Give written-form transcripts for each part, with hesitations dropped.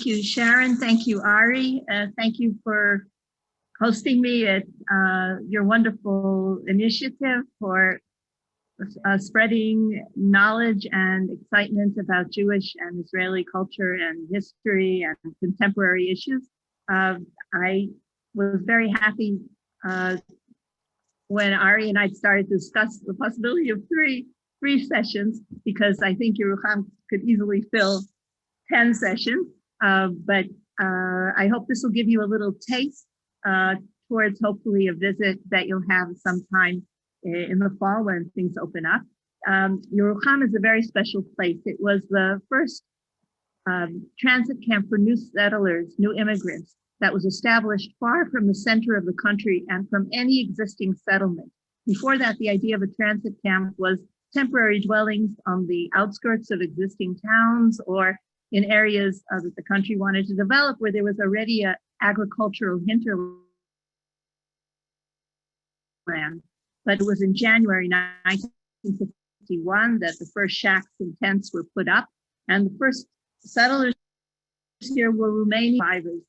Thank you, Sharon. Thank you, Ari. Thank you for hosting me at your wonderful initiative for spreading knowledge and excitement about Jewish and Israeli culture and history and contemporary issues. I was very happy when Ari and I started to discuss the possibility of three sessions, because I think Yeruham could easily fill 10 sessions. But I hope this will give you a little taste towards hopefully a visit that you'll have sometime in the fall when things open up. Yeruham is a very special place. It was the first transit camp for new settlers, new immigrants, that was established far from the center of the country and from any existing settlement. Before that, the idea of a transit camp was temporary dwellings on the outskirts of existing towns or in areas that the country wanted to develop where there was already an agricultural hinterland. But it was in January 1951 that the first shacks and tents were put up, and the first settlers here were Romanian survivors.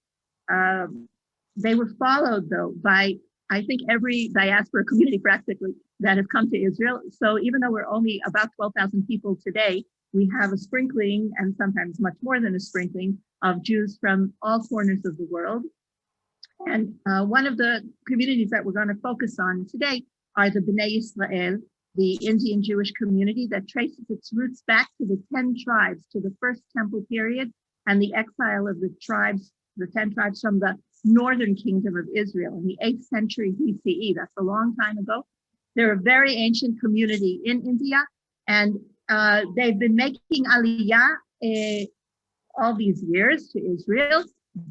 They were followed, though, by, I think, every diaspora community practically that has come to Israel. So even though we're only about 12,000 people today, we have a sprinkling, and sometimes much more than a sprinkling, of Jews from all corners of the world. And one of the communities that we're going to focus on today are the Bnei Israel, the Indian Jewish community that traces its roots back to the 10 tribes, to the first temple period, and the exile of the 10 tribes from the northern kingdom of Israel in the 8th century BCE. That's a long time ago. They're a very ancient community in India, and they've been making Aliyah all these years to Israel,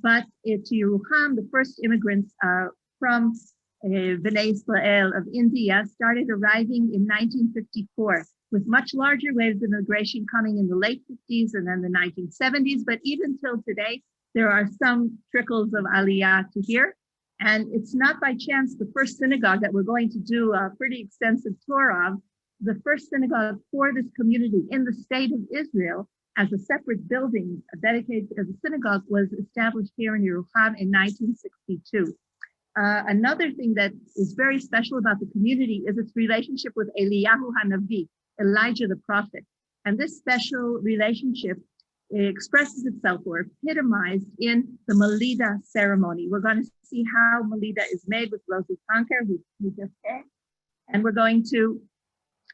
but to Yeruham, the first immigrants from Bene Israel of India started arriving in 1954, with much larger waves of immigration coming in the late 50s and then the 1970s. But even till today, there are some trickles of Aliyah to here. And it's not by chance the first synagogue that we're going to do a pretty extensive tour of, the first synagogue for this community in the state of Israel as a separate building dedicated as a synagogue was established here in Yeruham in 1962. Another thing that is very special about the community is its relationship with Eliyahu Hanavi, Elijah the prophet. And this special relationship expresses itself or epitomized in the Malida ceremony. We're going to see how Melida is made with Rosie Conker, who just came. And we're going to,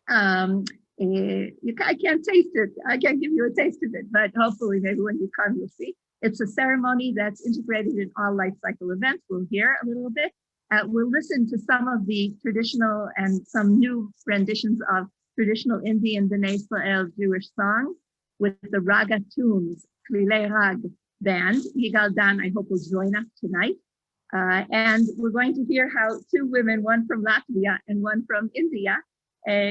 I can't taste it. I can't give you a taste of it, but hopefully maybe when you come, you'll see. It's a ceremony that's integrated in all life cycle events. We'll hear a little bit. We'll listen to some of the traditional and some new renditions of traditional Indian Bnei Israel Jewish songs with the Raga Tunes, Culinary band. Yigal Dan, I hope, will join us tonight. And we're going to hear how two women, one from Latvia and one from India,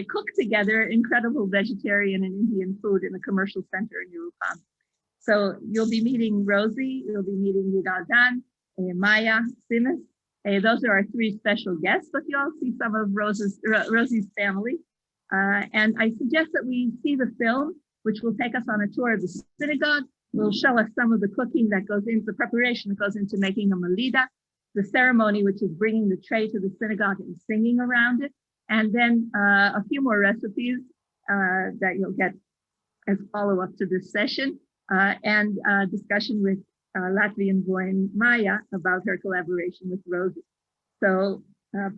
cook together incredible vegetarian and Indian food in the commercial center in Yeruham. So you'll be meeting Rosie, you'll be meeting Yigal Dan, Maya, Simas. Those are our three special guests, but you'll see some of Rosie's family. And I suggest that we see the film, which will take us on a tour of the synagogue. Will show us some of the cooking that goes into the preparation that goes into making a Malida, the ceremony, which is bringing the tray to the synagogue and singing around it, and then a few more recipes that you'll get as follow-up to this session, and discussion with Latvian-born Maya about her collaboration with Rosie. So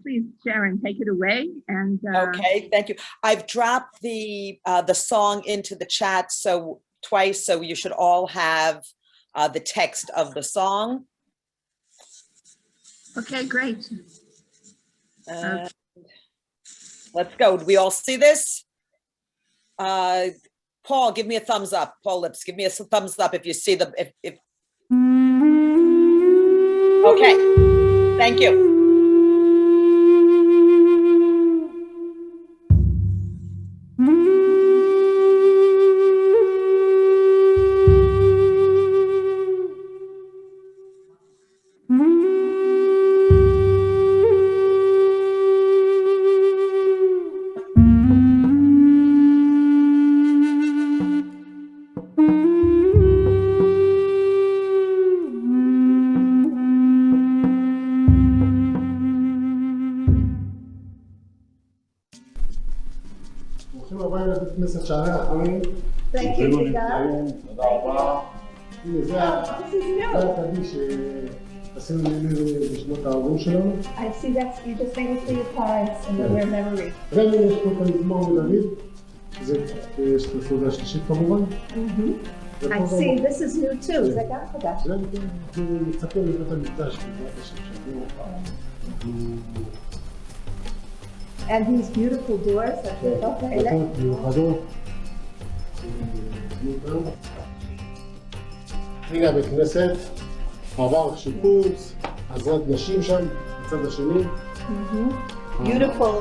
please, Sharon, take it away. And okay, thank you. I've dropped the song into the chat twice, so you should all have the text of the song. Okay, great. Let's go. Do we all see this? Paul, give me a thumbs up. Paul Lips, give me a thumbs up if you see the if. Okay, thank you. כנסת שערי רחמים. Thank you, Yigal. תודה רבה. הנה, זה הקדיש שעשינו בשנות ההורים שלנו. I see that you just made it for your parents and their memory. רמי, יש פה את המזמור מלריב. זה יש את הסעודה השלישית כמובן. I see, this is new too, זה גם חדש. זה אנחנו מצפים לבית המקדש, בעזרת השם שבוע. And these beautiful doors, okay. מיוחדות. הנה הבית כנסת, עבר שיפוץ, עזרת נשים שם, בצד השני. Beautiful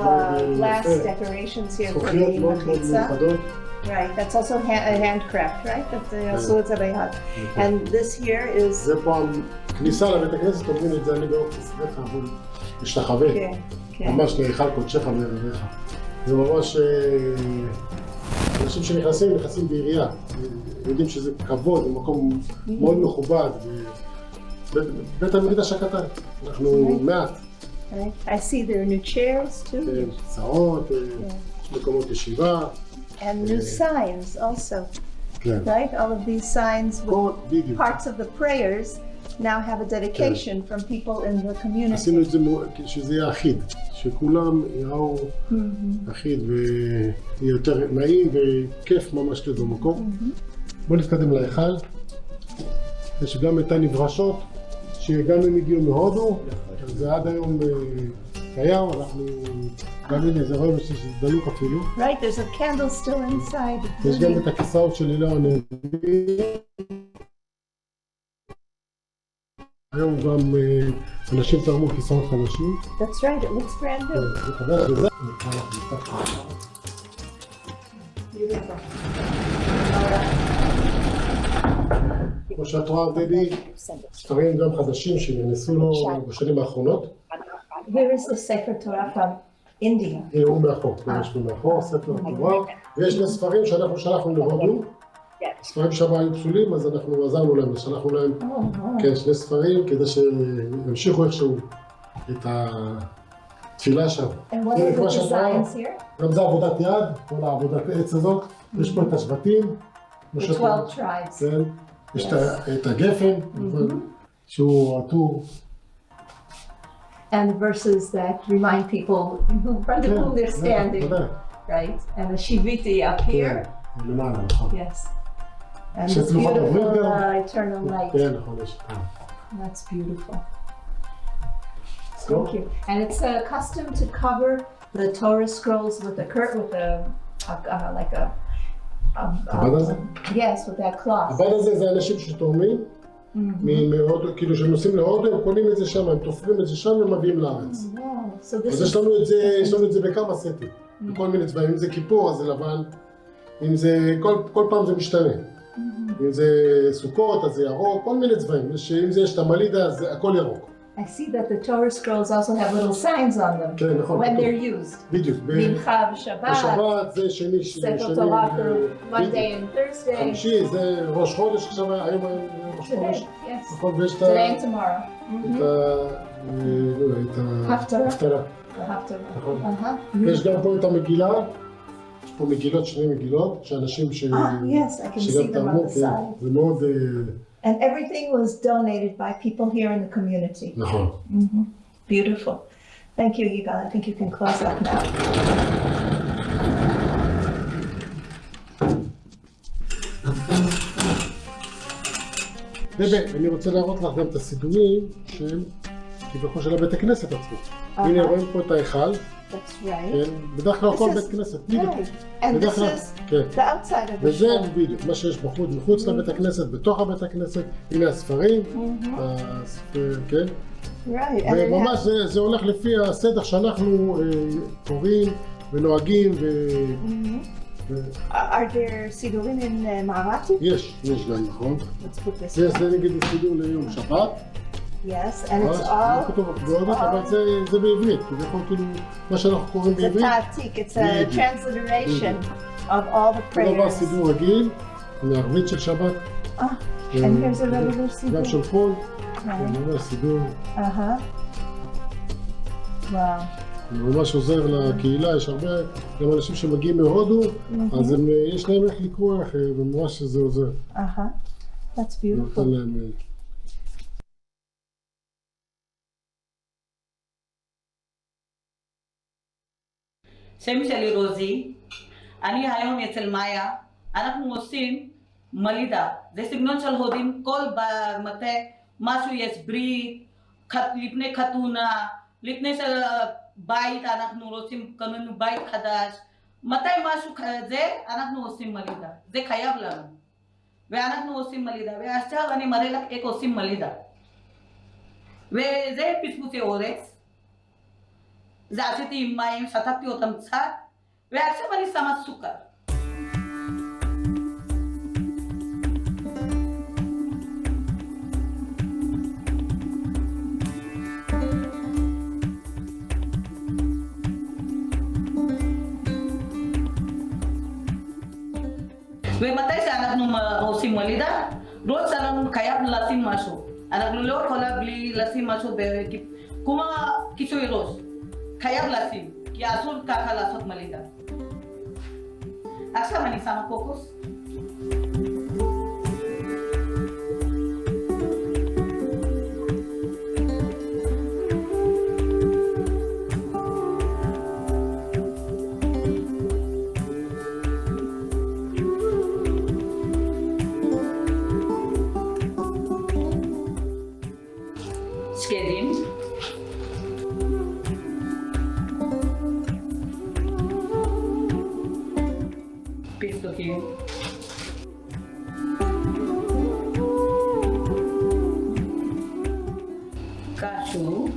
glass decorations here for זכוכיות the מאוד מאוד machitza. מיוחדות. Right, that's also handcraft, right? That they also it's a bayad. And this here is זה פה הכניסה לבית הכנסת, אומרים את זה אני באופן סליחה, אבל משתחווה. ממש להיכל קודשך וערביך. זה ממש אנשים נכנסים בעירייה, יודעים שזה כבוד, זה מקום מאוד מכובד. בית המקדש הקטן, אנחנו מעט. I see there are new chairs too. צרות, מקומות ישיבה. And new signs also, right? All of these signs with parts of the prayers now have a dedication from people in the community. עשינו את זה שזה יהיה אחיד, שכולם יראו אחיד ויהיה יותר נעים וכיף ממש להיות במקום. בואו נתקדם להיכל. יש גם את הנברשות, שגם הם הגיעו מהודו, זה עד היום קיים, אנחנו גם הנה, זה רואה שזה דלוק אפילו. Right, there's a candle still inside. יש גם את הכיסאות של אליהו הנביא. היום גם אנשים תרמו כיסאות חדשים. That's right, it looks brand new. זה חדש וזה. כמו שאת רואה, דבי, ספרים גם חדשים שנכנסו לו בשנים האחרונות. Here is the Sefer Torah from India. הנה הוא מאחור, יש פה מאחור, ספר תורה, ויש שני ספרים שאנחנו שלחנו להודו. הספרים שם היו פסולים, אז אנחנו עזרנו להם, שלחנו להם שני ספרים כדי שימשיכו איכשהו את התפילה שם. And what are the designs here? גם זה עבודת יד, כל העבודת העץ הזאת. יש פה את השבטים. The 12 tribes. יש את הגפן, שהוא עטור. And the verses that remind people in front of whom they're standing, right? And the Shiviti up here. Yes. And this beautiful eternal light. That's beautiful. Thank you. And it's a custom to cover the Torah scrolls with a like a yes, with that cloth. הבד הזה זה אנשים שתורמים. כאילו שהם נוסעים להודו, הם קונים את זה שם, הם תופרים את זה שם ומביאים לארץ. אז יש לנו את זה בכמה סטים, בכל מיני צבעים, אם זה כיפור אז זה לבן, אם זה, כל פעם זה משתנה. אם זה סוכות אז זה ירוק, כל מיני צבעים, אם זה יש את המלידה אז הכל ירוק. I see that the Torah scrolls also have little signs on them when they're used. בדיוק. מנחה ושבת. בשבת זה שני. ספר תורה for Monday and Thursday. חמישי זה ראש חודש עכשיו, היום ראש חודש. נכון, ויש את ההפטרה. יש גם פה את המגילה. יש פה מגילות, שני מגילות, שאנשים שגם תרמו, זה מאוד... And everything was donated by people here in the community. נכון. Beautiful. Thank you, Yigal. I think you can close up now. אני רוצה להראות לך גם את הסידורים של כביכול של הבית הכנסת עצמו. הנה רואים פה את ההיכל. That's right. בדרך כלל כל בית כנסת. And this is the outside of the וזה בדיוק, מה שיש בחוץ, מחוץ לבית הכנסת, בתוך הבית הכנסת, הנה הספרים, כן? וממש זה הולך לפי הסדר שאנחנו קוראים ונוהגים Are there סידורים in מערתי? יש גם, נכון. זה נגיד סידור ליום שבת. Yes, and it's all... אבל זה בעברית, כי זה יכול כאילו מה שאנחנו קוראים בעברית. זה תעתיק, it's a transliteration of all the prayers. זה דבר סידור רגיל, מערבית של שבת. And here's a regular סידור. גם של חול, זה סידור. Wow. זה ממש עוזר לקהילה, יש הרבה גם אנשים שמגיעים מהודו, אז יש להם איך לקרוא, וממש זה עוזר. That's beautiful. שם שלי רוזי, אני היום אצל מאיה, אנחנו עושים מלידה, זה סגנון של הודים, כל מטה משהו יש ברית, לפני חתונה, לפני של בית אנחנו רוצים קנינו בית חדש, מתי משהו כזה אנחנו עושים מלידה, זה חייב לנו, ואנחנו עושים מלידה, ועכשיו אני מראה לך איך עושים מלידה, וזה פספוסי אורץ, זה עשיתי עם מים, שטפתי אותם קצת, ועכשיו אני שמה סוכר. ומתי שאנחנו עושים מלידה, ראש שלנו חייב לשים משהו. אנחנו לא יכולה בלי לשים משהו כמו כיסוי ראש. חייב לשים, כי אסור ככה לעשות מלידה. עכשיו אני שמה קוקוס. שקדים. פיסטוקים. קשו.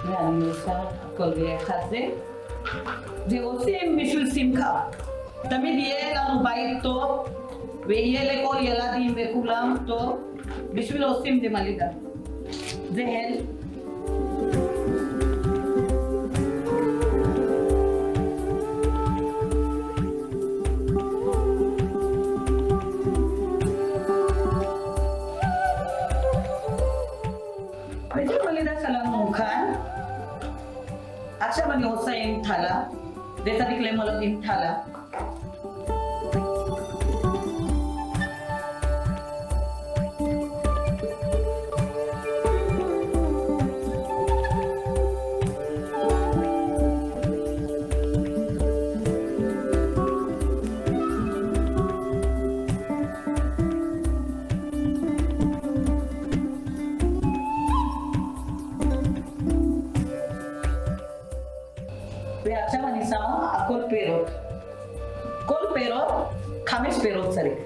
ואני עושה הכל ביחד זה. ועושים בשביל שמחה. תמיד יהיה לנו בית טוב, ויהיה לכל ילדים וכולם טוב, בשביל עושים דמלידה. זה הל. וזה מלידה שלנו מוכן. עכשיו אני עושה עם תלה, זה צריך למלא עם תלה. ועכשיו אני שמה הכל פירות. כל פירות, 5 פירות צריך.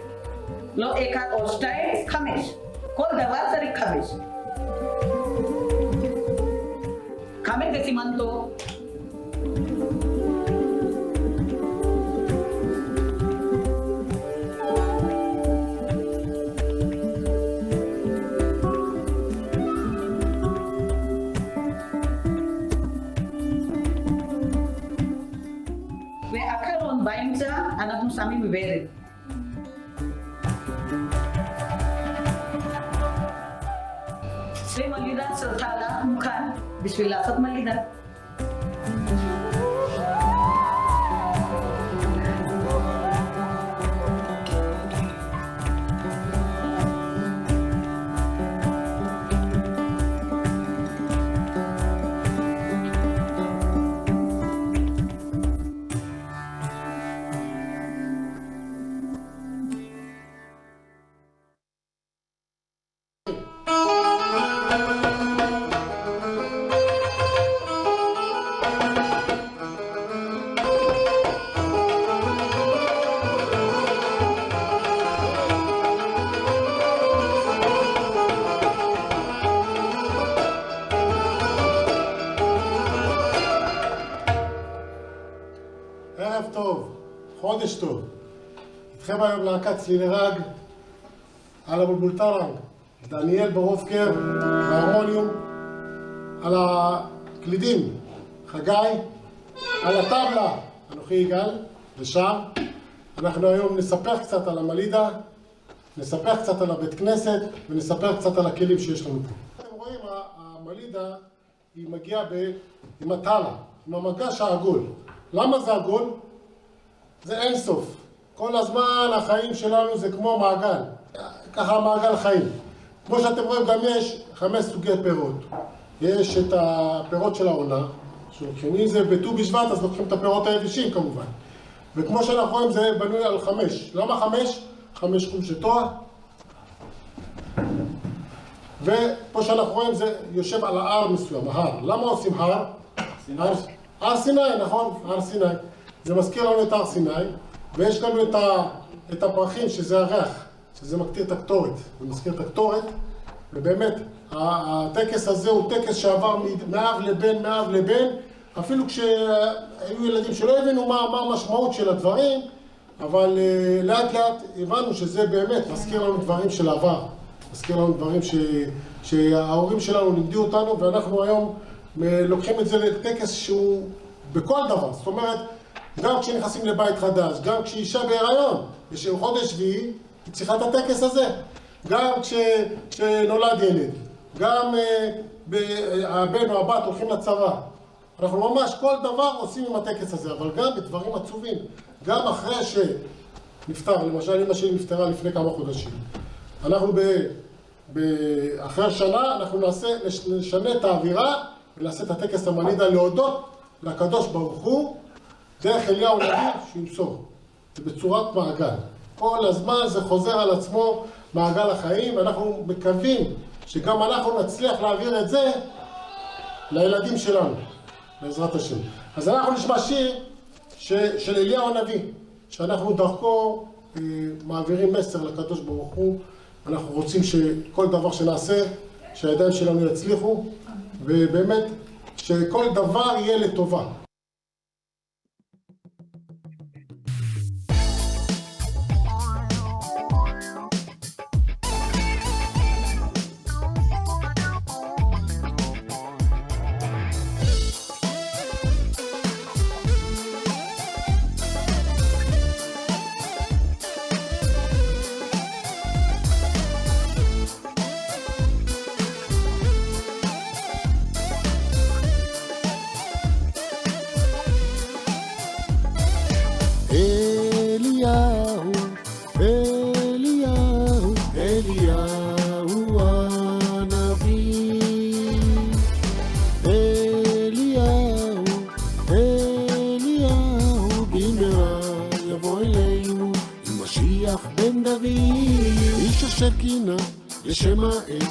לא 1 או 2, 5. כל דבר צריך 5. 5 זה סימן טוב. והאחרון באמצע אנחנו שמים ורד. זה מלידה של תלה מוכן בשביל לעשות מלידה. ערב טוב, חודש טוב. איתכם היום להקת קולינרי על הבולבולטרנג, דניאל ברובקר, בהרמוניום, על הקלידים, חגי, על הטבלה, אנוכי יגאל, ושר. אנחנו היום נספר קצת על המלידה, נספר קצת על הבית כנסת ונספר קצת על הכלים שיש לנו פה. אתם רואים, המלידה היא מגיעה עם הטלה, עם המגש העגול. למה זה עגול? זה אין סוף. כל הזמן החיים שלנו זה כמו מעגל. ככה מעגל חיים. כמו שאתם רואים גם יש 5 סוגי פירות. יש את הפירות של העונה, שלוקחים, אם זה בט"ו בשבט אז לוקחים את הפירות היבשים כמובן. וכמו שאנחנו רואים זה בנוי על 5. למה 5? 5 חומשי תורה. ופה שאנחנו רואים זה יושב על ההר מסוים, ההר. למה עושים הר? הר סיני, נכון? הר סיני. זה מזכיר לנו את הר סיני, ויש לנו את הפרחים שזה הריח, שזה מקטיר את הקטורת. זה מזכיר את הקטורת, ובאמת הטקס הזה הוא טקס שעבר מאב לבן, אפילו כשהיו ילדים שלא הבינו מה המשמעות של הדברים, אבל לאט לאט הבנו שזה באמת מזכיר לנו דברים של העבר, מזכיר לנו דברים שההורים שלנו לימדו אותנו, ואנחנו היום לוקחים את זה לטקס שהוא בכל דבר. זאת אומרת, גם כשנכנסים לבית חדש, גם כשאישה בהיריון, יש חודש שביעי, היא צריכה את הטקס הזה. גם כשנולד ילד, גם הבן או הבת הולכים לצבא. אנחנו ממש כל דבר עושים עם הטקס הזה, אבל גם בדברים עצובים. גם אחרי שנפטר, למשל אמא שלי נפטרה לפני כמה חודשים. אנחנו אחרי השנה אנחנו נשנה את האווירה ונעשה את הטקס המלידה להודות לקדוש ברוך הוא דרך אליהו נביא שימסור. זה בצורת מעגל. כל הזמן זה חוזר על עצמו מעגל החיים, ואנחנו מקווים שגם אנחנו נצליח להעביר את זה לילדים שלנו, בעזרת השם. אז אנחנו נשמע שיר של אליהו הנביא, שאנחנו דרכו מעבירים מסר לקדוש ברוך הוא. אנחנו רוצים שכל דבר שנעשה, שהידיים שלנו יצליחו, ובאמת שכל דבר יהיה לטובה.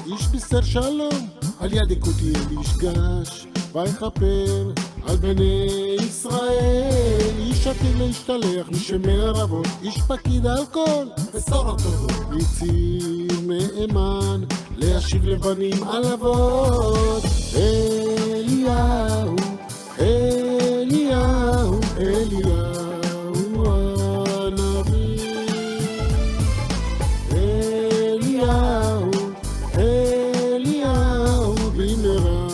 איש בישר שלום, על יד יקותי איש גש, ויכפר על בני ישראל. איש עתיד להשתלח משמר אבות, איש פקיד על כל בשורות טובות. נציב נאמן להשיב לבנים על אבות. אליהו, אליהו, אליהו הנביא. אליהו, אליהו במהרה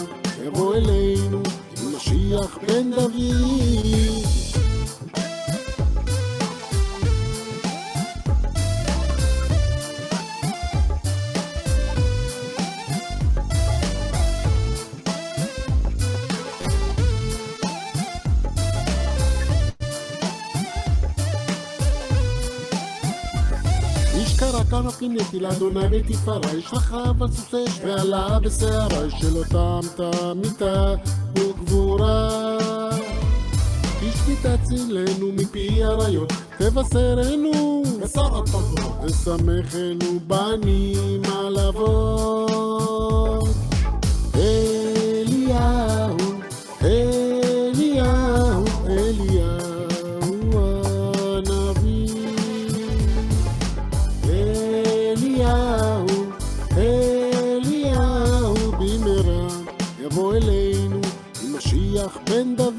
יבוא אלינו עם משיח בן דוד. כאן הפינתי לאדוני בתפארה, יש לך אבל סוס אש ועלה בשערה, שלא טעמת מיתה וגבורה. איש תצילנו מפי עריות, תבשרנו בשורות טובות, ושמחנו בנים על אבות. אליהו, אליהו, אליהו יבוא אלינו עם משיח בן דוד.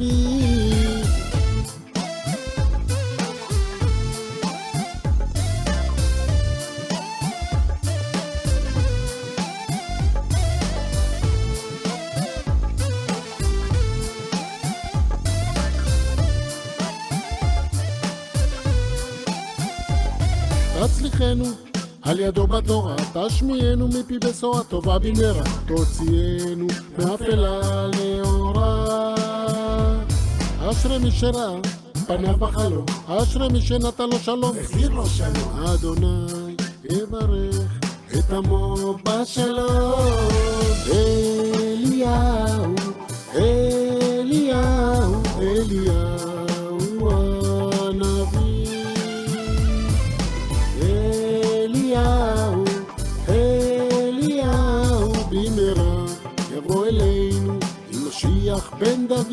הצליחנו על ידו בתורה, תשמיענו מפי בשורה טובה במהרה, תוציאנו מאפלה לאורה. אשרי מי שראה פניו בחלום, אשרי מי שנתן לו שלום, החזיר לו שלום. אדוני יברך את עמו בשלום. אליהו, אליהו, אליהו הנביא. אליהו, אליהו במהרה יבוא אלינו עם משיח בן דוד.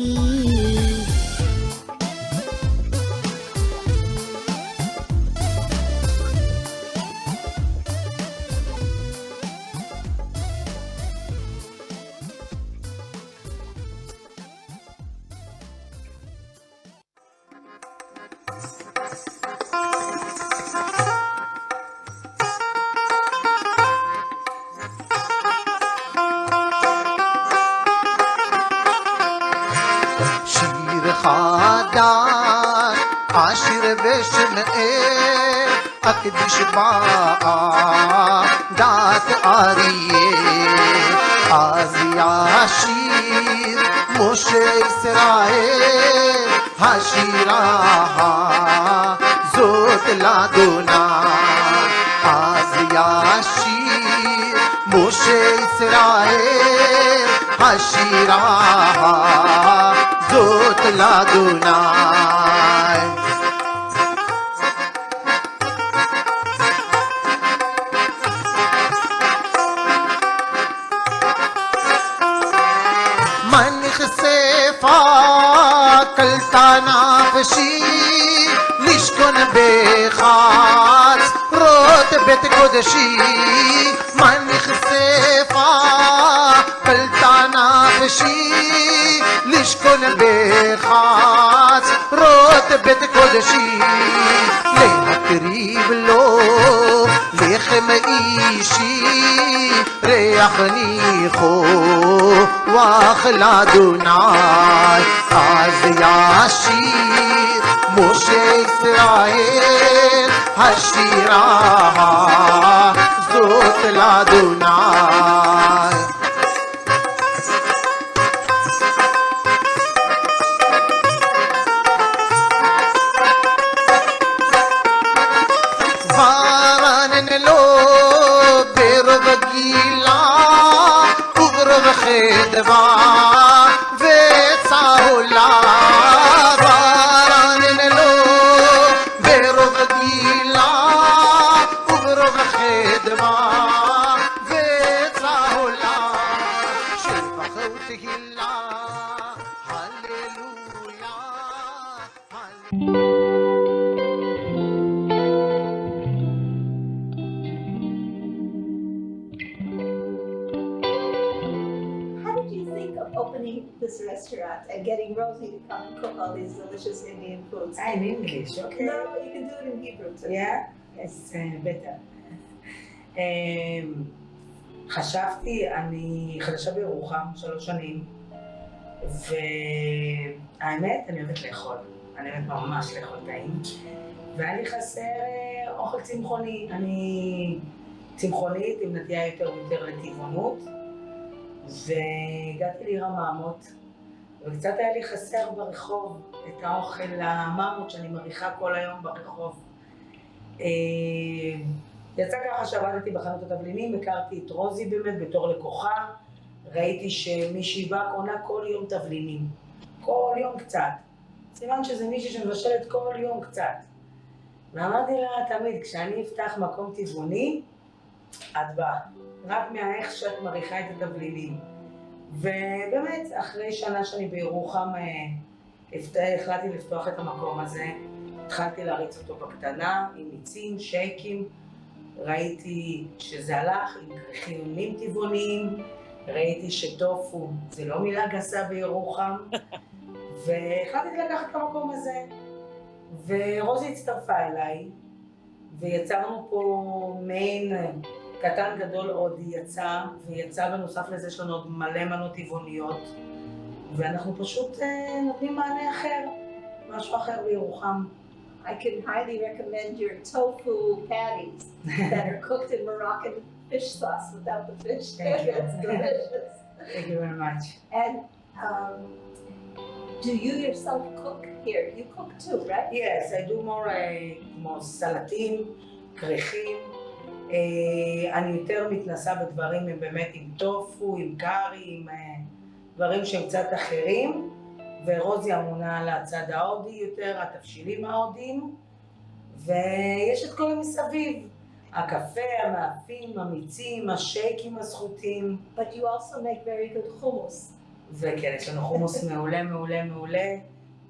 אקדיש באה דת אריה, אז ישיר משה ישראל השירה זאת לאדוני. אז ישיר משה ישראל השירה זאת לאדוני. קלטה נפשי לשכון בחץ רות בית קודשי. מה נחשפה קלטה נפשי לשכון בחץ רות בית קודשי. להקריב לו לחם אישי ריח ניחוח לאדוני. אז ישיר משה ישראל השירה זאת לאדוני. ורנן לו ברוב גילה וברוב חדווה וצהולה. ורנן לו ברוב גילה וברוב חדווה וצהולה. שבח ותהילה הללויה. Opening this restaurant and getting Rosie to come and cook all these delicious Indian foods? In English, okay. No, you can do it in Hebrew too. Yeah? Yes, better. חשבתי, אני חדשה בירוחם 3 שנים, והאמת, אני אוהבת לאכול. אני אוהבת ממש לאכול טעים. והיה לי חסר אוכל צמחוני. אני צמחונית עם נטייה יותר ויותר לטבעונות. והגעתי לעיר המעמות, וקצת היה לי חסר ברחוב את האוכל המעמות שאני מריחה כל היום ברחוב. יצא ככה שעבדתי בחנות התבלינים, הכרתי את רוזי באמת בתור לקוחה, ראיתי שמישהי באה קונה כל יום תבלינים, כל יום קצת. סימן שזה מישהי שמבשלת כל יום קצת. ואמרתי לה תמיד, כשאני אפתח מקום טבעוני, את באה. רק מהאיך שאת מריחה את התבלינים. ובאמת, אחרי שנה שאני בירוחם, החלטתי לפתוח את המקום הזה. התחלתי להריץ אותו בקטנה, עם מיצים, שייקים. ראיתי שזה הלך עם חיונים טבעוניים. ראיתי שטופו זה לא מילה גסה בירוחם. והחלטתי לקחת את המקום הזה. ורוזי הצטרפה אליי, ויצרנו פה מעין קטן גדול עוד ויצא בנוסף לזה יש לנו עוד מלא מנות טבעוניות, ואנחנו פשוט נותנים מענה אחר, משהו אחר בירוחם. I can highly recommend your tofu patties that are cooked in Moroccan fish sauce without the fish. Thank you. It's delicious. Thank you very much. And do you yourself cook here? You cook too, right? Yes, I do more סלטים, כריכים. אני יותר מתנסה בדברים הם באמת עם טופו, עם קארי, עם דברים שהם קצת אחרים. ורוזי אמונה על הצד ההודי יותר, התבשילים ההודיים. ויש את כל המסביב. הקפה, המאפים, המיצים, השייקים הזכותים. But you also make very good hummus. וכן, יש לנו חומוס מעולה, מעולה, מעולה.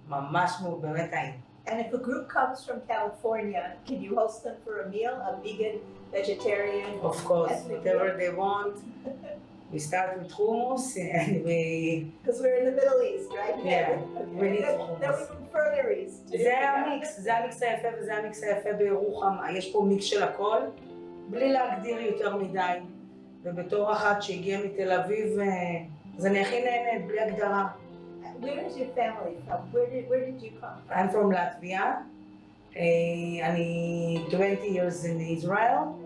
ממש באמת טעים. And if a group comes from California, can you host them for a meal, a vegan, vegetarian? Of course, ethnic whatever meal? they want. We start with hummus and we... Because we're in the Middle East, right? Yeah, we need Then hummus. we move further east. זה המיקס, זה המיקס היפה וזה המיקס היפה בירוחם. יש פה מיקס של הכל, בלי להגדיר יותר מדי. ובתור אחת שהגיעה מתל אביב, אז אני הכי נהנית, בלי הגדרה. Where is your family from? Where did you come from? I'm from Latvia. אני 20 years in Israel.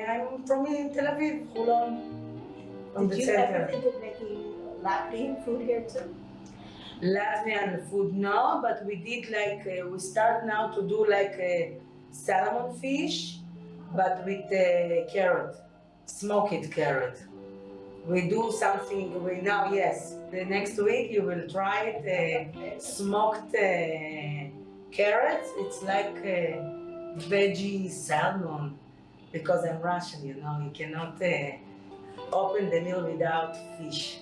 I'm from תל אביב, חולון. From the Did you ever center. think of making Latvian food here too? Latvian food, no, but we did like, we start now to do like salmon fish, but with carrot, smoked carrot. We do something, we now, yes, the next week you will try it, smoked carrots. It's like veggie salmon, because I'm Russian, you know, you cannot open the meal without fish.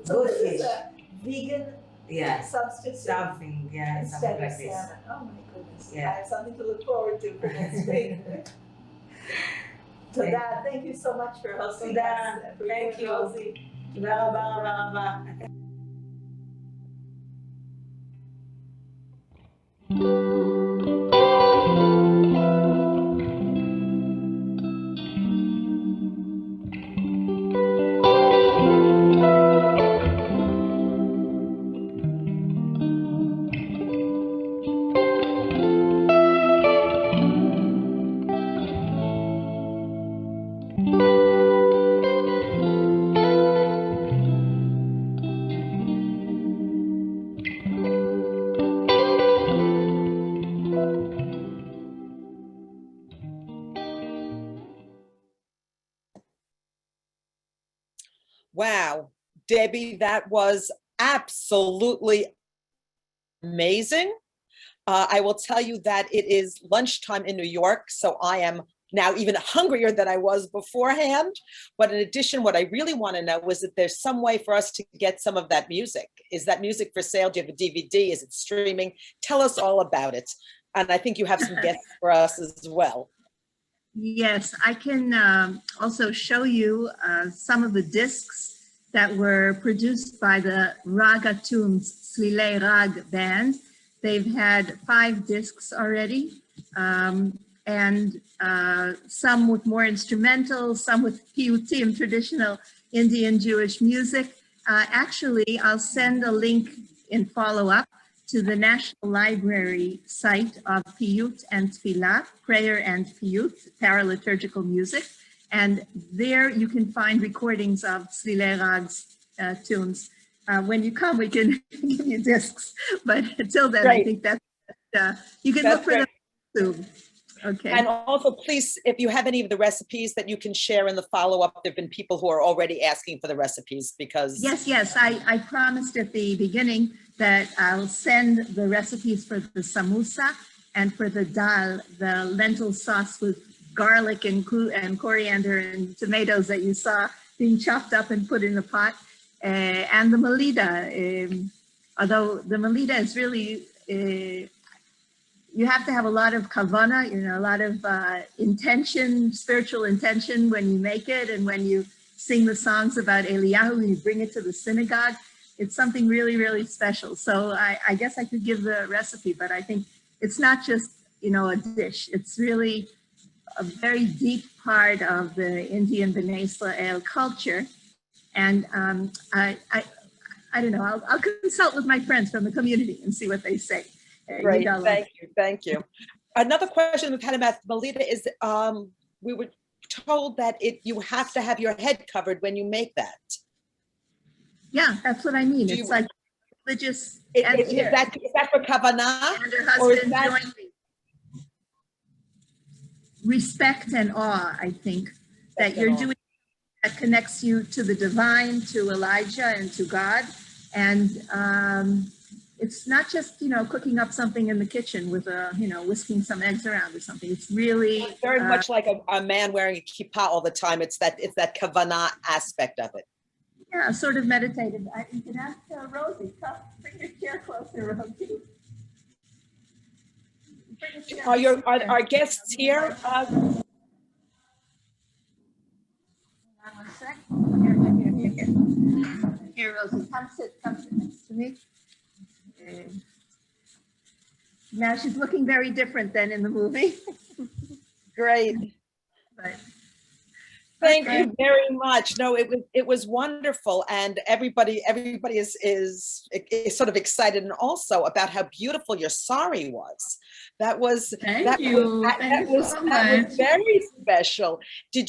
So Good this fish. is a vegan Yeah, substitute something, yeah, instead something of like this. salmon. Oh my goodness. Yeah. I have something to look forward to for next week. So thank you so much for hosting תודה. us. For Thank you, you. Rosie. תודה רבה רבה רבה. Wow, Debbie, that was absolutely amazing. I will tell you that it is lunchtime in New York, so I am now even hungrier than I was beforehand. But in addition, what I really want to know is that there's some way for us to get some of that music. Is that music for sale? Do you have a DVD? Is it streaming? Tell us all about it. And I think you have some guests for us as well. Yes, I can also show you some of the discs that were produced by the Raga Tunes Sha'arei Rahamim band. They've had 5 discs already, and some with more instrumental, some with piyutim, traditional Indian Jewish music. Actually, I'll send a link in follow-up to the National Library site of Piyut and Tfilah, prayer and Piyut, paraliturgical music. And there you can find recordings of Sha'arei Rahamim's tunes. When you come, we can give you discs, but until then, I think that's, you can look for them too. Okay. And also, please, if you have any of the recipes that you can share in the follow-up, there've been people who are already asking for the recipes because... Yes, I promised at the beginning that I'll send the recipes for the samosa and for the dal, the lentil sauce with garlic and coriander and tomatoes that you saw being chopped up and put in the pot, and the Malida. Although the Melida is really, you have to have a lot of kavana, a lot of intention, spiritual intention when you make it, and when you sing the songs about Aliyah, and you bring it to the synagogue. It's something really, really special. So I guess I could give the recipe, but I think it's not just, a dish. It's really a very deep part of the Indian Bnei Israel culture. And I don't know, I'll consult with my friends from the community and see what they say. Great, got thank you, thank you. Another question we've had about Melida is, we were told that you have to have your head covered when you make that. Yeah, that's what I mean. Do It's you- like religious. Is and here, that for Kavanah? and her or is husband that- joined me. Respect and awe, I think, that Respect you're and awe. doing that connects you to the divine, to Elijah and to God. And it's not just, cooking up something in the kitchen with whisking some eggs around or something. It's really Very much like a man wearing a kippah all the time. It's that Kavanah aspect of it. yeah, sort of meditative. You can ask Rosie, come bring your chair closer, Rosie. Bring a chair. Are our guests here? Hold on one sec. Here, Rosie, come sit next to me. Now she's looking very different than in the movie. Great. But Thank you very much. No, it was wonderful, and everybody is sort of excited, and also about how beautiful your sari was. That was Thank you. Thank you so that was much. very special. Do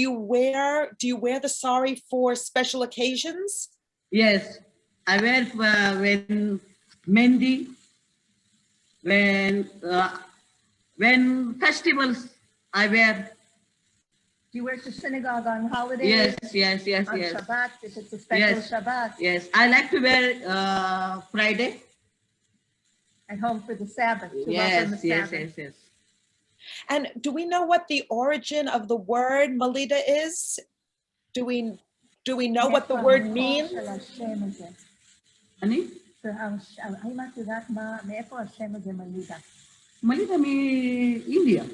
you wear the sari for special occasions? Yes, I wear when Mendi, when festivals, I wear. do you wear to synagogue on holidays? Yes. On Shabbat, if it's a special Shabbat? Yes, I like to wear Friday. At home for the Sabbath. To welcome Yes. the Sabbath. And do we know what the origin of the word Malida is? Do we know what the word means? Ani? האם את יודעת מאיפה השם הזה מלידה? Malida me India.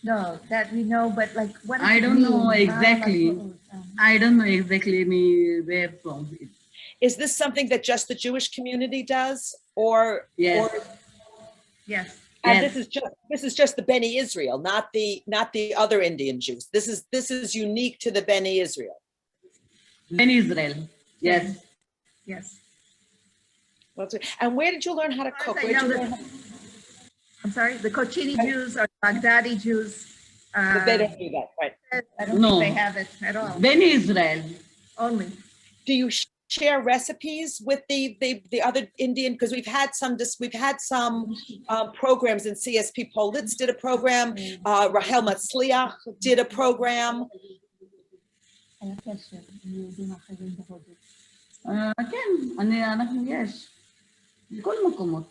No, that we know, but like what does I it don't know mean? exactly. I don't know exactly me where from. Is this something that just the Jewish community does, or Yes. Yes. and Yes. this is just the Bene Israel, not the other Indian Jews. This is unique to the Bene Israel. Bene Israel. Yes. Yes. And where did you learn how to cook? Where did you learn I'm sorry, the Kochini Jews or Baghdadi Jews. they don't do that, right? I don't No. think they have it at all. Bene Israel. Only. Do you share recipes with the other Indian? Because we've had some programs in CSP. Politz did a program. Rahel Matzliach did a program. כן, אנחנו יש. בכל מקומות.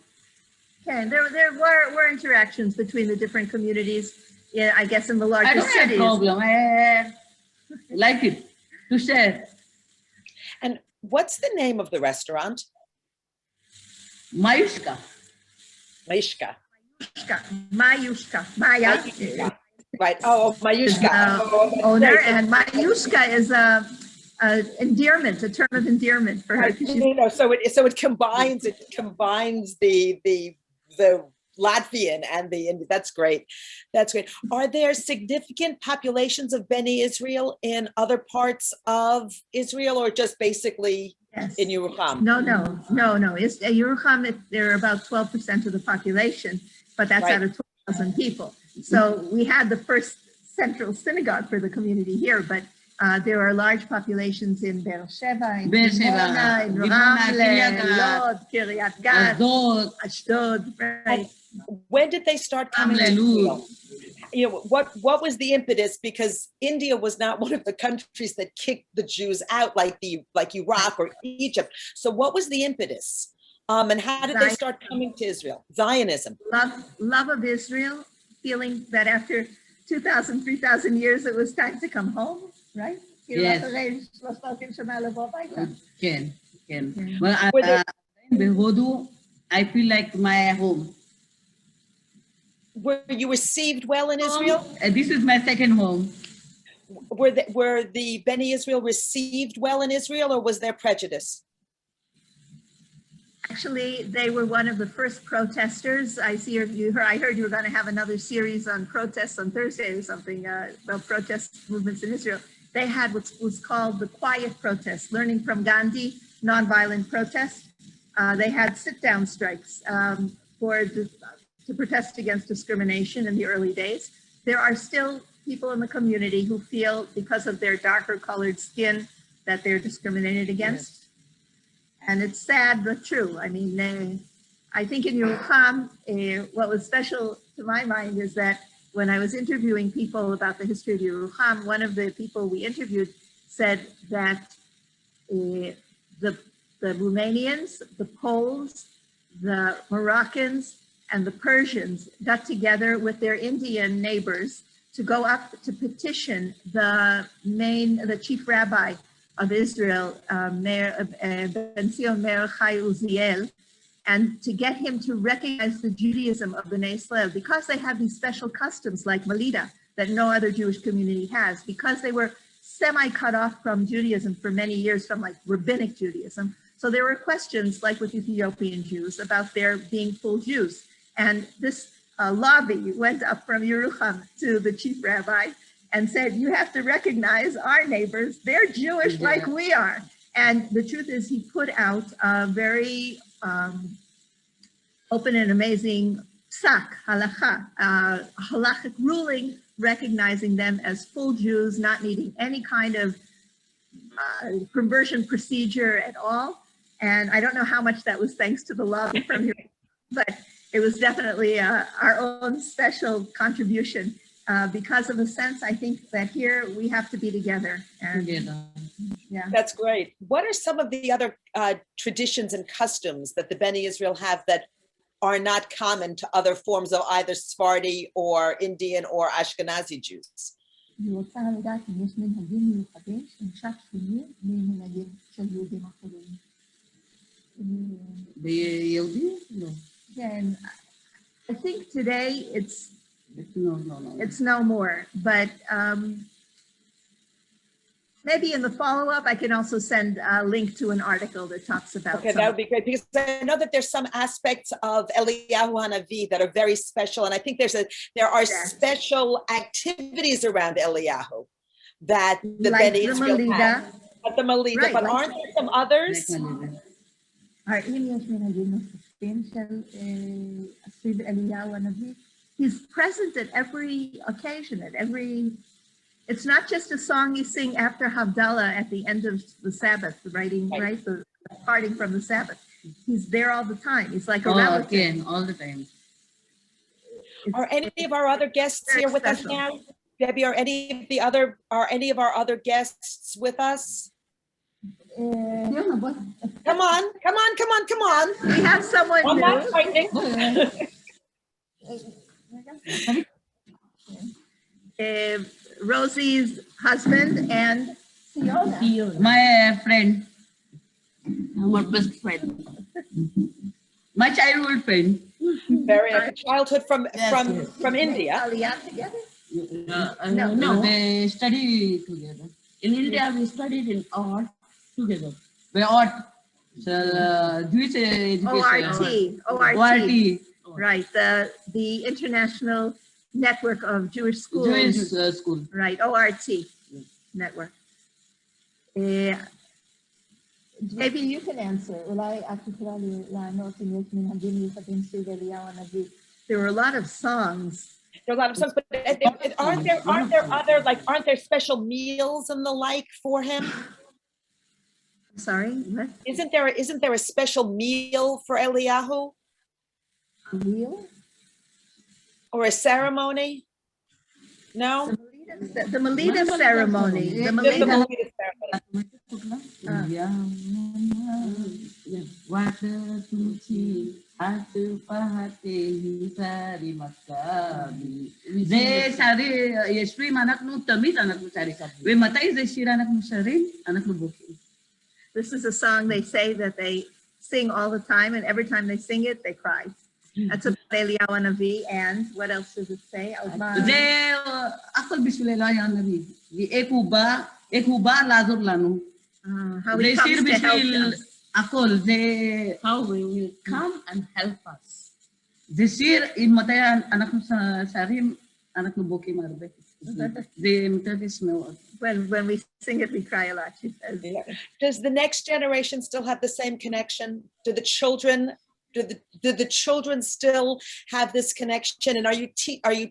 Okay, there were interactions between the different communities. Yeah, I guess in the larger I don't have cities. problem. I like it to share. And what's the name of the restaurant? Mayushka. Mayushka. Mayushka. Maya. Right. Oh, Mayushka. Owner, and Mayushka is endearment, a term of endearment for her. 'Cause she's- So it combines the Latvian and that's great. That's great. Are there significant populations of Bene Israel in other parts of Israel, or just basically Yes. in Yeruham? No. It's Yeruham, there are about 12% of the population, but that's Right. out of 12,000 people. So we had the first central synagogue for the community here, but there are large populations in Beersheba, in Dimona, in Ramle, Lod, Kiryat Gat, Ashdod, right? When did they start coming to Israel? What was the impetus? Because India was not one of the countries that kicked the Jews out like Iraq or Egypt. So what was the impetus? And how did they start coming to Israel? Zionism. Love of Israel, feeling that after 2,000, 3,000 years, it was time to come home, right? Yes. כן. Well, בהודו, I feel like my home. Were you received well in Israel? This is my second home. Were the Bene Israel received well in Israel, or was there prejudice? Actually, they were one of the first protesters. I heard you were going to have another series on protests on Thursday or something about protest movements in Israel. They had what was called the quiet protest, learning from Gandhi, nonviolent protest. They had sit-down strikes to protest against discrimination in the early days. There are still people in the community who feel because of their darker colored skin that they're discriminated against. And it's sad but true. I mean, I think in Yeruham, what was special to my mind is that when I was interviewing people about the history of Yeruham, one of the people we interviewed said that the Romanians, the Poles, the Moroccans, and the Persians got together with their Indian neighbors to go up to petition the chief rabbi of Israel, Ben Zion Meir Chai Uziel, and to get him to recognize the Judaism of Bnei Israel, because they have these special customs like Malida that no other Jewish community has, because they were semi-cut off from Judaism for many years, from like rabbinic Judaism. So there were questions like with Ethiopian Jews about their being full Jews. And this lobby went up from Yeruham to the chief rabbi and said, you have to recognize our neighbors, they're Jewish like we are. And the truth is he put out a very open and amazing psak, halakha, halachic ruling, recognizing them as full Jews, not needing any kind of conversion procedure at all. And I don't know how much that was thanks to the lobby from here, but it was definitely our own special contribution because of a sense, I think, that here we have to be together. And, yeah. That's great. What are some of the other traditions and customs that the Bene Israel have that are not common to other forms of either Sephardi or Indian or Ashkenazi Jews? And I think today it's no more, but maybe in the follow-up, I can also send a link to an article that talks about. Okay, that would be great, because I know that there's some aspects of Eliyahu Hanavi that are very special, and I think there are special activities around Eliyahu that the like Bene Israel Melida. have. But the Malida, Right, but like aren't there some others? He's present at every occasion, it's not just a song you sing after Havdalah at the end of the Sabbath, right? The parting from the Sabbath. He's there all the time. He's like a relative. Okay, all the time. Are any of our other guests here with us now? Debbie, are any of our other guests with us? Come on. We have someone I'm new. not frightening. Rosie's husband and Fiona. My friend, our best friend, my childhood friend. Very nice. Childhood from India. Aliyah together? No, they study together. In India, we studied in art together. We art, Jewish education. ORT. Right, the International Network of Jewish Schools. Jewish school. Right, ORT network. Maybe you can answer. There were a lot of songs. There are a lot of songs, but aren't there special meals and the like for him? Sorry, what? Isn't there a special meal for Eliyahu? A meal? Or a ceremony? No? The Melida ceremony. The Melida ceremony. They sari yeshrim anak nu tamid anak nu sari sari. We matay ze shir anak nu sharim anak nu buki. This is a song they say that they sing all the time, and every time they sing it, they cry. That's about Eliyahu Hanavi, and what else does it say? Ze akol bishul Eliyahu Hanavi. Di ekuba lazor lanu. How he comes to help us. Akol ze how we will come and help us. The shir in matayan anak nu sarim anak nu buki marbe. The mutatis no. When we sing it, we cry a lot, she says. Does the next generation still have the same connection? Do the children do the children still have this connection? And are you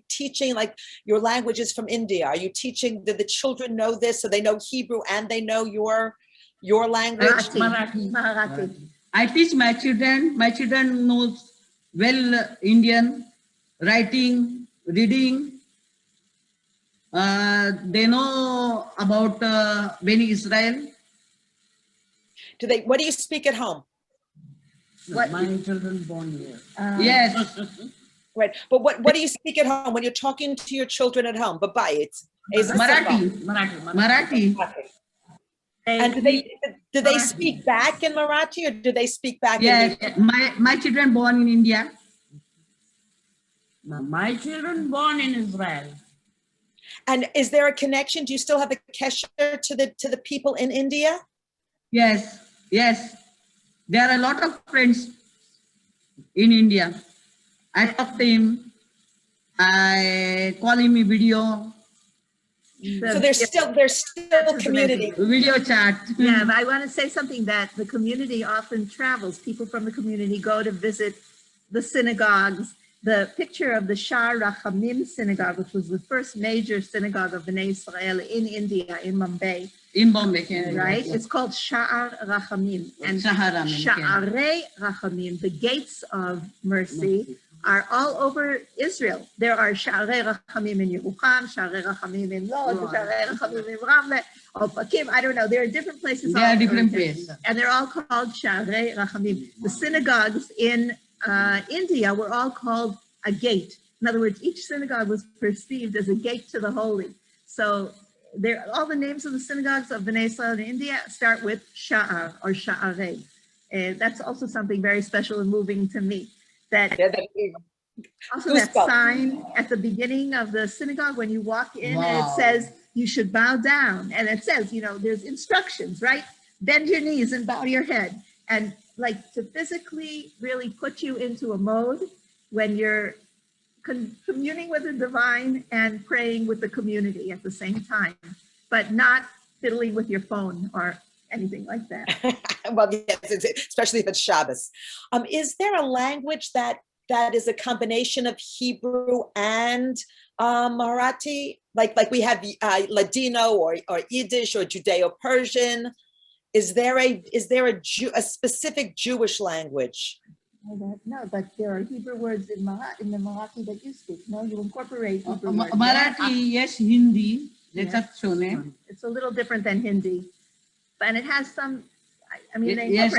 teaching, like, your language is from India? Are you teaching, did the children know this, so they know Hebrew and they know your language? Marathi. I teach my children. My children knows well Indian, writing, reading. They know about Bene Israel. What do you speak at home? What? My children born here. Yes. Right, but what do you speak at home when you're talking to your children at home? Bye-bye, Marathi. And do they speak back in Marathi, or do they speak back Yes, in my children born in India. My children born in Israel. And is there a connection? Do you still have a kesher to the people in India? Yes, yes. There are a lot of friends in India. I talk to him. I call him a video. So there's still community. Video chat. Yeah, but I want to say something, that the community often travels. People from the community go to visit the synagogues. The picture of the Sha'arei Rahamim synagogue, which was the first major synagogue of Bnei Israel in India, in Mumbai. In Bombay, Canada. Right? It's called Sha'arei Rahamim. And Sha'arei Rahamim, the gates of mercy, are all over Israel. There are Sha'arei Rahamim in Yeruham, Sha'arei Rahamim in Lod, Sha'arei Rahamim in Ramle, Opakim, I don't know. There are different places. There are different places. And they're all called Sha'arei Rahamim. The synagogues in India were all called a gate. In other words, each synagogue was perceived as a gate to the holy. So all the names of the synagogues of Bnei Israel in India start with Sha'ar or Sha'arei. That's also something very special and moving to me. That sign at the beginning of the synagogue when you walk in, and it says you should bow down. And it says, there's instructions, right? Bend your knees and bow your head. And like to physically really put you into a mode when you're communing with the divine and praying with the community at the same time, but not fiddling with your phone or anything like that. Well, yes, especially if it's Shabbos. Is there a language that is a combination of Hebrew and Marathi? Like we have Ladino or Yiddish or Judeo-Persian. Is there a specific Jewish language? No, but there are Hebrew words in the Marathi that you speak. No, you incorporate Hebrew words. Marathi, yes, Hindi. It's a little different than Hindi, and it has some. I mean, they yes,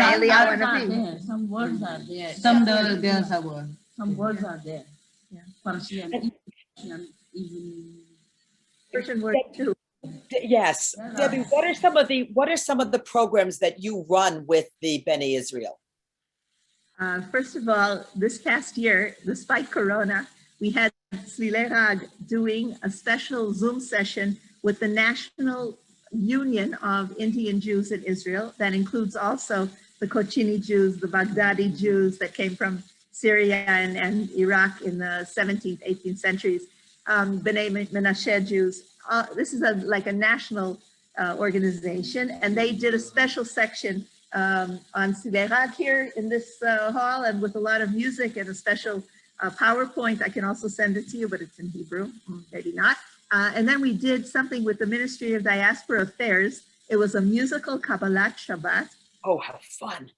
some words are there. Some there's a word. Some words are there. Yeah. Persian, Persian word too. Yes, Debbie. What are some of the programs that you run with the Bene Israel? First of all, this past year, despite Corona, we had Sha'arei Rahamim doing a special Zoom session with the National Union of Indian Jews in Israel. That includes also the Kochini Jews, the Baghdadi Jews that came from Syria and Iraq in the 17th, 18th centuries, Bnei Menashe Jews. This is like a national organization, and they did a special section on Sha'arei Rahamim here in this hall, and with a lot of music and a special PowerPoint. I can also send it to you, but it's in Hebrew, maybe not. And then we did something with the Ministry of Diaspora Affairs. It was a musical Kabbalat Shabbat. Oh, how fun.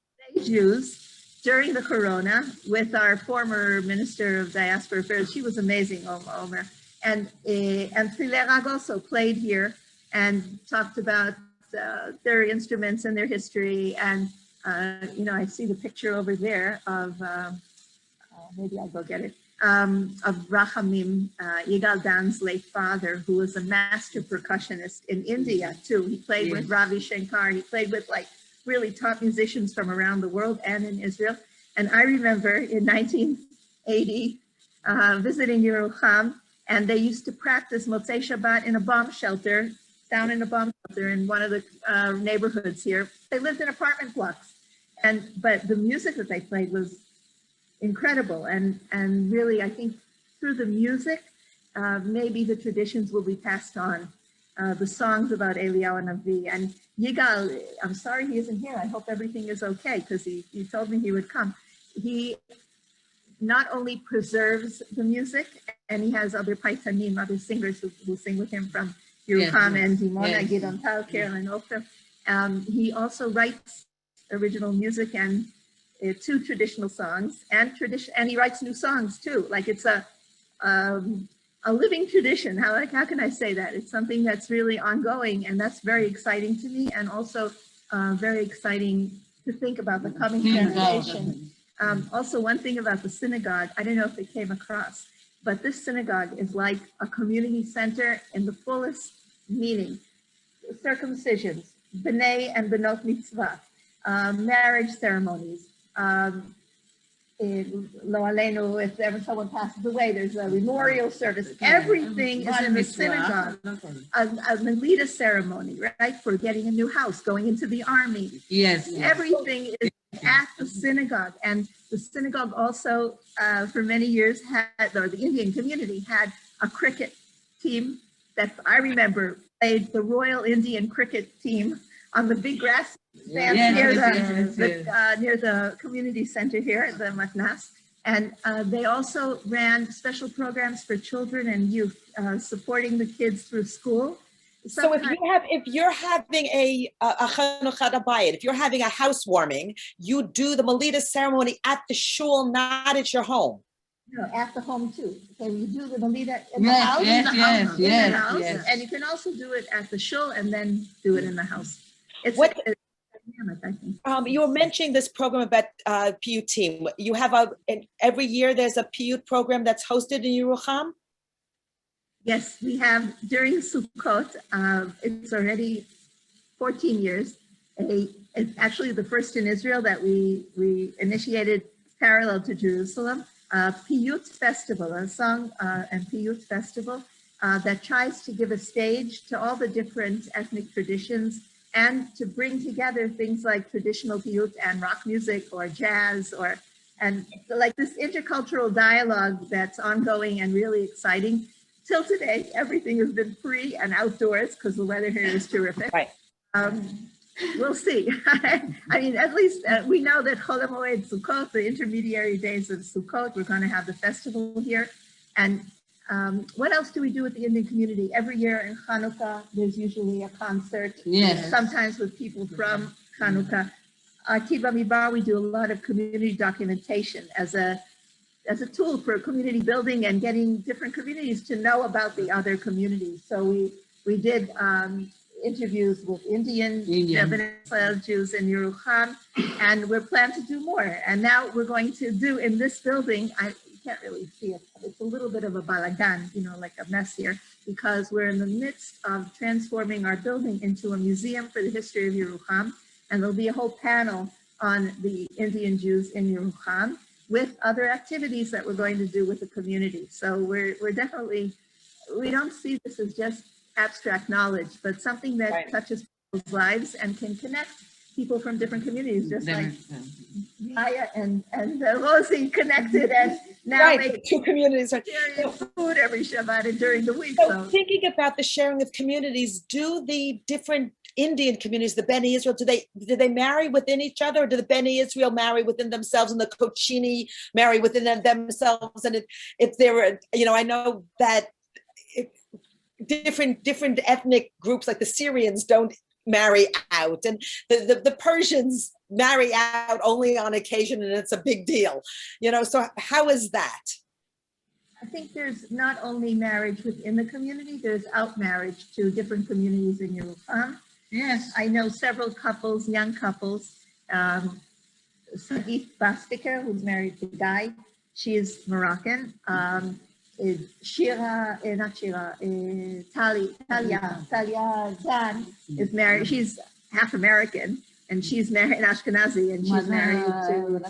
Jews during the Corona with our former Minister of Diaspora Affairs. She was amazing, Omer. And Sha'arei Rahamim also played here and talked about their instruments and their history. And, I see the picture over there of, maybe I'll go get it, of Rahamim, Yigal Dan's late father, who was a master percussionist in India too. He played with Ravi Shankar. He played with really top musicians from around the world and in Israel. And I remember in 1980 visiting Yeroham, and they used to practice Motzei Shabbat in a bomb shelter, down in a bomb shelter in one of the neighborhoods here. They lived in apartment blocks, but the music that they played was incredible. And really, I think through the music, maybe the traditions will be passed on. The songs about Aliyah and Navi. And Yigal, I'm sorry he isn't here. I hope everything is okay, because he told me he would come. he not only preserves the music, and he has other paitanim, other singers who sing with him from Yeruham and Dimona, Gidon Tal, Carolyn Ofer. He also writes original music and 2 traditional songs, and he writes new songs too. Like it's a living tradition. How can I say that? It's something that's really ongoing, and that's very exciting to me, and also very exciting to think about the coming generation. Also, one thing about the synagogue, I don't know if it came across, but this synagogue is like a community center in the fullest meaning. Circumcisions, Bnei and Benot Mitzvah, marriage ceremonies, Lo Aleinu, if ever someone passes away, there's a memorial service. Everything is in the synagogue. A Melida ceremony, right? For getting a new house, going into the army. Yes. Everything is at the synagogue. And the synagogue also, for many years, or the Indian community had a cricket team that I remember played the Royal Indian Cricket team on the big grass stand near the community center here at the Matnas. And they also ran special programs for children and youth, supporting the kids through school. So if you're having a Chanukah Bayit, if you're having a housewarming, you do the Malida ceremony at the shul, not at your home. No, at the home too. So you do the Malida in the house, and you can also do it at the shul and then do it in the house. It's dynamic, I think. You were mentioning this program about piyutim. You have every year there's a piyut program that's hosted in Yeruham. Yes, we have during Sukkot. It's already 14 years. It's actually the first in Israel that we initiated parallel to Jerusalem. Piyut festival, a song and piyut festival that tries to give a stage to all the different ethnic traditions and to bring together things like traditional piyut and rock music or jazz and like this intercultural dialogue that's ongoing and really exciting. Till today, everything has been free and outdoors because the weather here is terrific. Right. We'll see. I mean, at least we know that Chol HaMoed Sukkot, the intermediary days of Sukkot, we're going to have the festival here. And what else do we do with the Indian community? Every year in Hanukkah, there's usually a concert. Yes. Sometimes with people from Hanukkah. Kiva Midbar, we do a lot of community documentation as a tool for community building and getting different communities to know about the other communities. So we did interviews with Bnei Israel Jews in Yeroham, and we're planning to do more. And now we're going to do in this building, you can't really see it, it's a little bit of a balagan, like a mess here, because we're in the midst of transforming our building into a museum for the history of Yeroham. And there'll be a whole panel on the Indian Jews in Yeroham with other activities that we're going to do with the community. So we're definitely, we don't see this as just abstract knowledge, but something that touches people's lives and can connect people from different communities, just like Maya and Rosie connected, and now make 2 communities are sharing food every Shabbat and during the week. So thinking about the sharing of communities, do the different Indian communities, the Bene Israel, do they marry within each other, or do the Bene Israel marry within themselves and the Kochini marry within themselves? And if there were, I know that different ethnic groups like the Syrians don't marry out, and the Persians marry out only on occasion, and it's a big deal, so how is that? I think there's not only marriage within the community, there's out marriage to different communities in Yeruham. Yes. I know several couples, young couples. Sagit Bastiker, who's married to Guy, she is Moroccan. Talia Zan is married, she's half American, and she's married in Ashkenazi, and she's married to.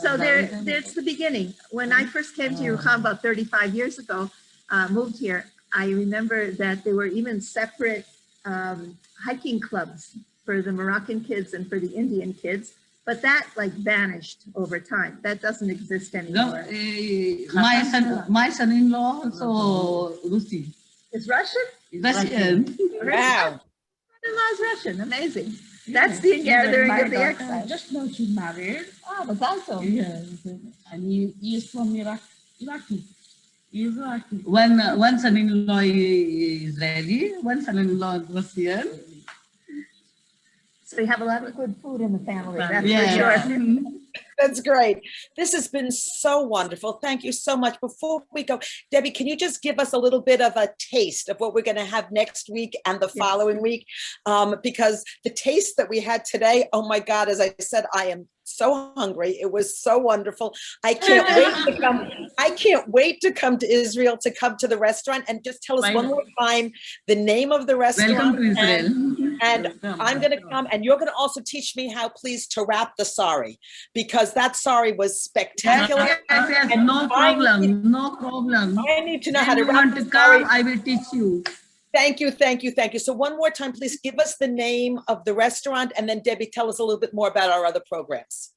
So there's the beginning. When I first came to Yeruham about 35 years ago, moved here, I remember that there were even separate hiking clubs for the Moroccan kids and for the Indian kids, but that vanished over time. That doesn't exist anymore. No, my son-in-law also Russian. Is Russian? Russian. Wow. Son-in-law is Russian. Amazing. That's the gathering My of the daughter, exile. just now she married. Oh, but also. Yes. And he is from Iraqi. Iraqi. One son-in-law is Israeli, one son-in-law Russian. So you have a lot of good food in the family, that's Yeah. for sure. That's great. This has been so wonderful. Thank you so much. Before we go, Debbie, can you just give us a little bit of a taste of what we're going to have next week and the following week? Because the taste that we had today, oh my God, as I said, I am so hungry. It was so wonderful. I can't wait to come. I can't wait to come to Israel, to come to the restaurant, and just tell us one more time the name of the restaurant. Welcome to Israel. And I'm going to come, and you're going to also teach me how, please, to wrap the sari, because that sari was spectacular. Yes, no problem, no problem. I need to know how When to you wrap want the to sari. come, I will teach you. Thank you, thank you, thank you. So one more time, please give us the name of the restaurant, and then Debbie, tell us a little bit more about our other programs.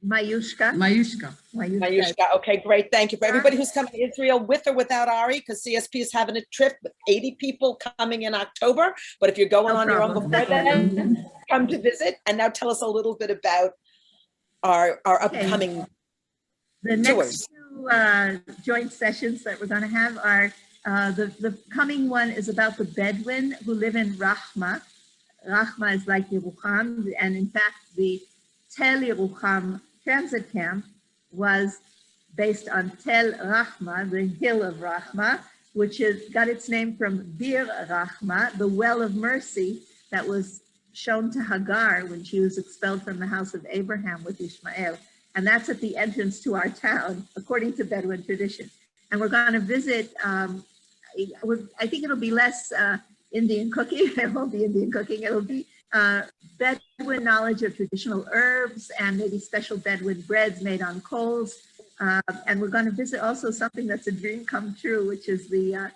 Mayushka. Mayushka. Mayushka. Okay, great. Thank you for everybody who's coming to Israel with or without Ari, because CSP is having a trip with 80 people coming in October. But if you're going on your own before then, come to visit. And now tell us a little bit about our upcoming The tours. next two joint sessions that we're going to have are, the coming one is about the Bedouin who live in Rahma. Rahma is like Yeruham, and in fact, the Tel Yeruham transit camp was based on Tel Rahma, the hill of Rahma, which got its name from Bir Rahma, the well of mercy that was shown to Hagar when she was expelled from the house of Abraham with Ishmael. And that's at the entrance to our town, according to Bedouin tradition. And we're going to visit, I think it'll be less Indian cooking. It won't be Indian cooking. It'll be Bedouin knowledge of traditional herbs and maybe special Bedouin breads made on coals. And we're going to visit also something that's a dream come true, which is the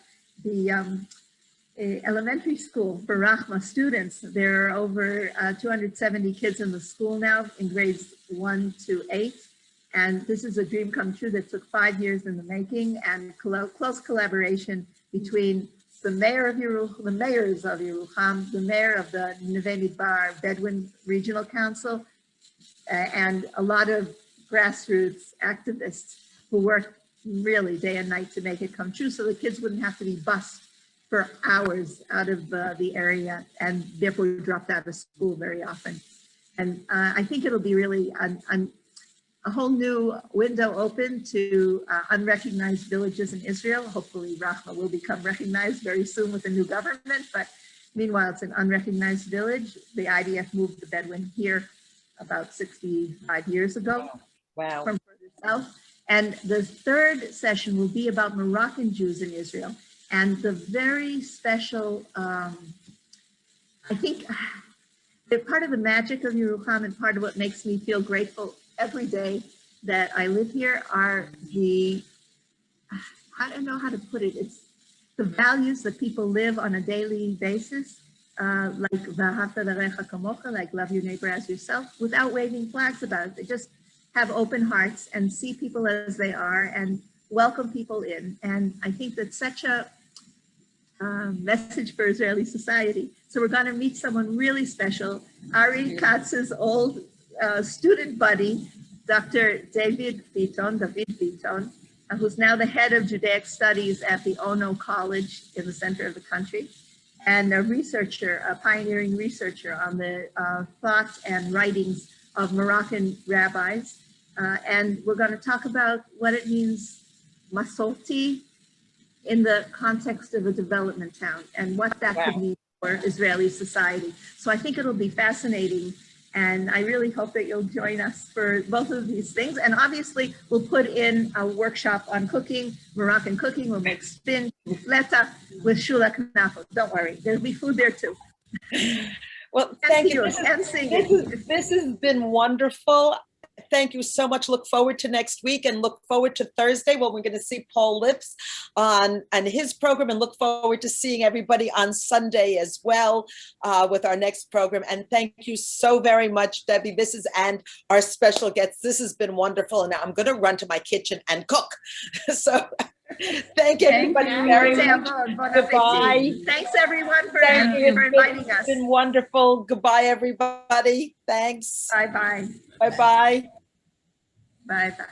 elementary school for Rahma students. There are over 270 kids in the school now in grades 1 to 8. And this is a dream come true that took 5 years in the making, and close collaboration between the mayor of Yeruham, the mayors of Yeruham, the mayor of the Neve Midbar Bedouin Regional Council, and a lot of grassroots activists who work really day and night to make it come true, so the kids wouldn't have to be bused for hours out of the area and therefore dropped out of school very often. And I think it'll be really a whole new window open to unrecognized villages in Israel. Hopefully Rahma will become recognized very soon with a new government, but meanwhile it's an unrecognized village. The IDF moved the Bedouin here about 65 years ago. Wow. From further south. And the third session will be about Moroccan Jews in Israel. And the very special, I think, part of the magic of Yeruham and part of what makes me feel grateful every day that I live here are I don't know how to put it, it's the values that people live on a daily basis, like V'ahavta l'recha kamocha, like love your neighbor as yourself, without waving flags about it. They just have open hearts and see people as they are and welcome people in. And I think that's such a message for Israeli society. So we're going to meet someone really special, Ari Katz's old student buddy, Dr. David Beaton, who's now the head of Judaic Studies at the Ono College in the center of the country, and a researcher, a pioneering researcher on the thoughts and writings of Moroccan rabbis. And we're going to talk about what it means, Masorti, in the context of a development town and what that could mean for Israeli society. So I think it'll be fascinating. And I really hope that you'll join us for both of these things. And obviously we'll put in a workshop on cooking, Moroccan cooking. We'll make spin, mufleta with shula knafel. Don't worry, there'll be food there too. Well, thank you. This has been wonderful. Thank you so much. Look forward to next week and look forward to Thursday when we're going to see Paul Lips on his program, and look forward to seeing everybody on Sunday as well with our next program. And thank you so very much, Debbie. And our special guests. This has been wonderful. And I'm going to run to my kitchen and cook. So Thank everybody you. very Bon much. appetit. Goodbye. Thanks everyone for Thank you. inviting us. It's been wonderful. Goodbye, everybody. Thanks. Bye-bye. Bye-bye. Bye-bye.